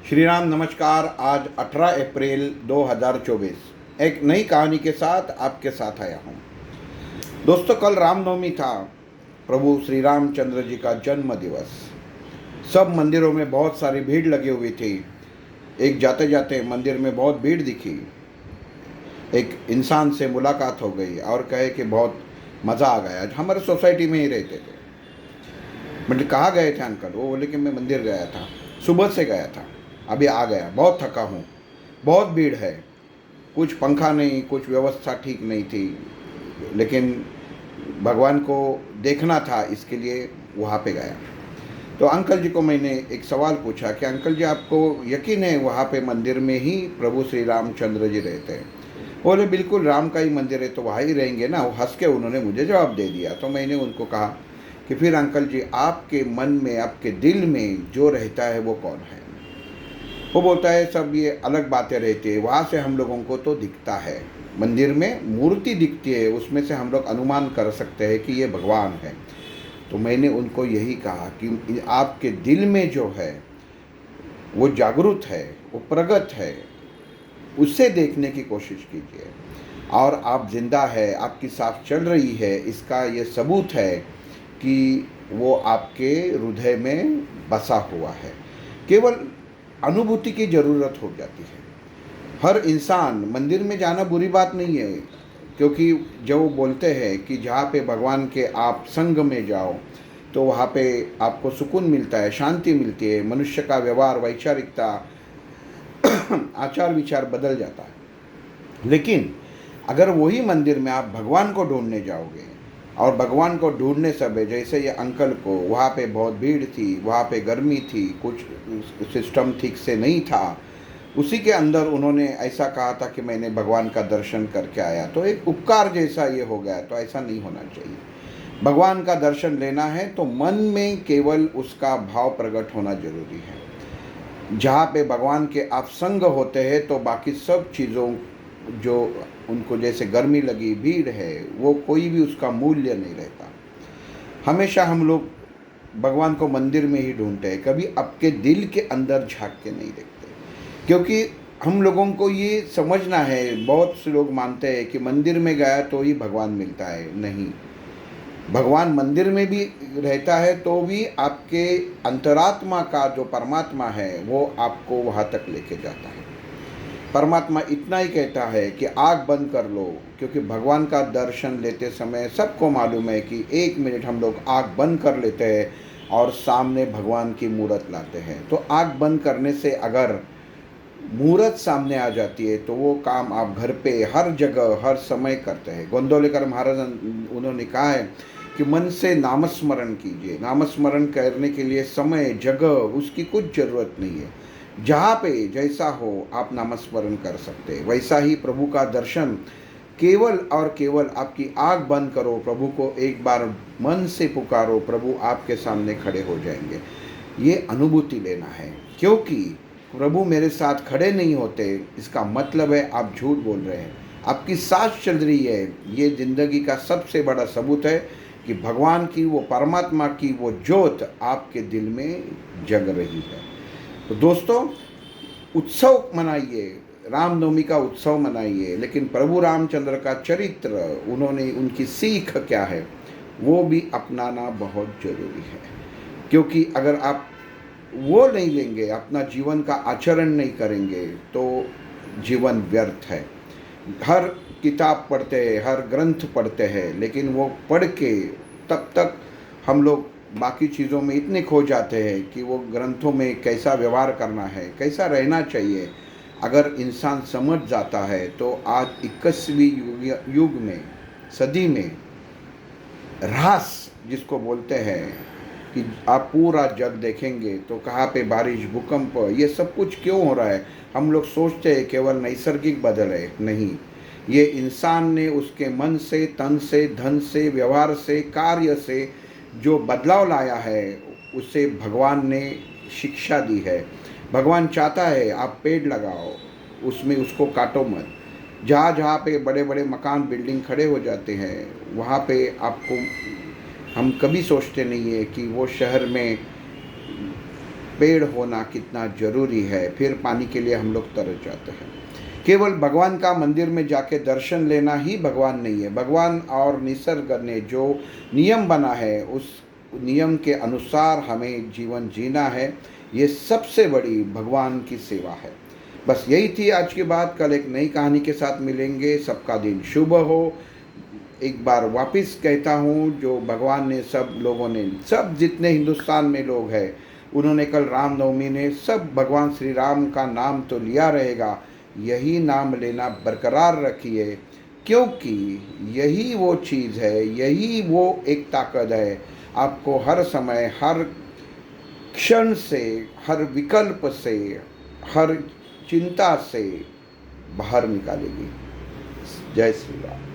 श्री राम नमस्कार। आज 18 अप्रैल 2024 एक नई कहानी के साथ आपके साथ आया हूँ। दोस्तों, कल रामनवमी था, प्रभु श्री रामचंद्र जी का जन्म दिवस। सब मंदिरों में बहुत सारी भीड़ लगी हुई थी। एक जाते जाते मंदिर में बहुत भीड़ दिखी। एक इंसान से मुलाकात हो गई और कहे कि बहुत मज़ा आ गया। हमारे सोसाइटी में ही रहते थे। मतलब कहाँ गए थे अंकल? वो बोले कि मैं मंदिर गया था, सुबह से गया था, अभी आ गया, बहुत थका हूँ, बहुत भीड़ है, कुछ पंखा नहीं, कुछ व्यवस्था ठीक नहीं थी, लेकिन भगवान को देखना था, इसके लिए वहाँ पे गया। तो अंकल जी को मैंने एक सवाल पूछा कि अंकल जी, आपको यकीन है वहाँ पे मंदिर में ही प्रभु श्री रामचंद्र जी रहते हैं? बोले बिल्कुल, राम का ही मंदिर है तो वहाँ ही रहेंगे ना। वो हंस के उन्होंने मुझे जवाब दे दिया। तो मैंने उनको कहा कि फिर अंकल जी, आपके मन में, आपके दिल में जो रहता है वो कौन है? वो बोलता है सब ये अलग बातें रहती है, वहाँ से हम लोगों को तो दिखता है, मंदिर में मूर्ति दिखती है, उसमें से हम लोग अनुमान कर सकते हैं कि ये भगवान है। तो मैंने उनको यही कहा कि आपके दिल में जो है वो जागरूक है, वो प्रगट है, उसे देखने की कोशिश कीजिए। और आप जिंदा है, आपकी सांस चल रही है, इसका ये सबूत है कि वो आपके हृदय में बसा हुआ है। केवल अनुभूति की ज़रूरत हो जाती है। हर इंसान, मंदिर में जाना बुरी बात नहीं है, क्योंकि जो वो बोलते हैं कि जहाँ पे भगवान के आप संग में जाओ तो वहाँ पे आपको सुकून मिलता है, शांति मिलती है, मनुष्य का व्यवहार, वैचारिकता, आचार विचार बदल जाता है। लेकिन अगर वही मंदिर में आप भगवान को ढूंढने जाओगे और भगवान को ढूंढने समय, जैसे ये अंकल को, वहाँ पे बहुत भीड़ थी, वहाँ पे गर्मी थी, कुछ सिस्टम ठीक से नहीं था, उसी के अंदर उन्होंने ऐसा कहा था कि मैंने भगवान का दर्शन करके आया, तो एक उपकार जैसा ये हो गया। तो ऐसा नहीं होना चाहिए। भगवान का दर्शन लेना है तो मन में केवल उसका भाव प्रकट होना जरूरी है। जहाँ पे भगवान के आप संग होते हैं तो बाकी सब चीज़ों जो उनको, जैसे गर्मी लगी, भीड़ है, वो कोई भी उसका मूल्य नहीं रहता। हमेशा हम लोग भगवान को मंदिर में ही ढूंढते हैं, कभी आपके दिल के अंदर झांक के नहीं देखते। क्योंकि हम लोगों को ये समझना है, बहुत से लोग मानते हैं कि मंदिर में गया तो ही भगवान मिलता है। नहीं, भगवान मंदिर में भी रहता है तो भी आपके अंतरात्मा का जो परमात्मा है वो आपको वहाँ तक लेके जाता है। परमात्मा इतना ही कहता है कि आँख बंद कर लो, क्योंकि भगवान का दर्शन लेते समय सबको मालूम है कि 1 मिनट हम लोग आँख बंद कर लेते हैं और सामने भगवान की मूर्त लाते हैं। तो आँख बंद करने से अगर मूर्त सामने आ जाती है तो वो काम आप घर पे हर जगह हर समय करते हैं। गोंदवलेकर महाराज उन्होंने कहा है कि मन से नामस्मरण कीजिए। नामस्मरण करने के लिए समय, जगह, उसकी कुछ ज़रूरत नहीं है। जहाँ पे जैसा हो आप नामस्मरण कर सकते हैं। वैसा ही प्रभु का दर्शन, केवल और केवल आपकी आँख बंद करो, प्रभु को एक बार मन से पुकारो, प्रभु आपके सामने खड़े हो जाएंगे। ये अनुभूति लेना है, क्योंकि प्रभु मेरे साथ खड़े नहीं होते, इसका मतलब है आप झूठ बोल रहे हैं, आपकी सांस चल रही है। ये ज़िंदगी का सबसे बड़ा सबूत है कि भगवान की, वो परमात्मा की वो ज्योत आपके दिल में जग रही है। तो दोस्तों, उत्सव मनाइए, रामनवमी का उत्सव मनाइए, लेकिन प्रभु रामचंद्र का चरित्र, उन्होंने, उनकी सीख क्या है, वो भी अपनाना बहुत ज़रूरी है। क्योंकि अगर आप वो नहीं लेंगे, अपना जीवन का आचरण नहीं करेंगे, तो जीवन व्यर्थ है। हर किताब पढ़ते हैं, हर ग्रंथ पढ़ते हैं, लेकिन वो पढ़ के तब तक हम लोग बाकी चीज़ों में इतने खो जाते हैं कि वो ग्रंथों में कैसा व्यवहार करना है, कैसा रहना चाहिए, अगर इंसान समझ जाता है तो आज 21वीं युग में, सदी में, ह्रास जिसको बोलते हैं, कि आप पूरा जग देखेंगे तो कहाँ पे बारिश, भूकंप, ये सब कुछ क्यों हो रहा है? हम लोग सोचते हैं केवल नैसर्गिक बदल है, नहीं, ये इंसान ने उसके मन से, तन से, धन से, व्यवहार से, कार्य से जो बदलाव लाया है, उसे भगवान ने शिक्षा दी है। भगवान चाहता है आप पेड़ लगाओ, उसमें उसको काटो मत। जहाँ जहाँ पे बड़े बड़े मकान, बिल्डिंग खड़े हो जाते हैं, वहाँ पे आपको, हम कभी सोचते नहीं है कि वो शहर में पेड़ होना कितना ज़रूरी है, फिर पानी के लिए हम लोग तरस जाते हैं। केवल भगवान का मंदिर में जाके दर्शन लेना ही भगवान नहीं है। भगवान और निसर्ग ने जो नियम बना है, उस नियम के अनुसार हमें जीवन जीना है। ये सबसे बड़ी भगवान की सेवा है। बस यही थी आज की बात। कल एक नई कहानी के साथ मिलेंगे। सबका दिन शुभ हो। एक बार वापस कहता हूँ, जो भगवान ने सब लोगों ने, सब जितने हिंदुस्तान में लोग हैं, उन्होंने कल रामनवमी ने सब भगवान श्री राम का नाम तो लिया रहेगा। यही नाम लेना बरकरार रखिए, क्योंकि यही वो चीज़ है, यही वो एक ताकत है, आपको हर समय, हर क्षण से, हर विकल्प से, हर चिंता से बाहर निकालेगी। जय श्री राम।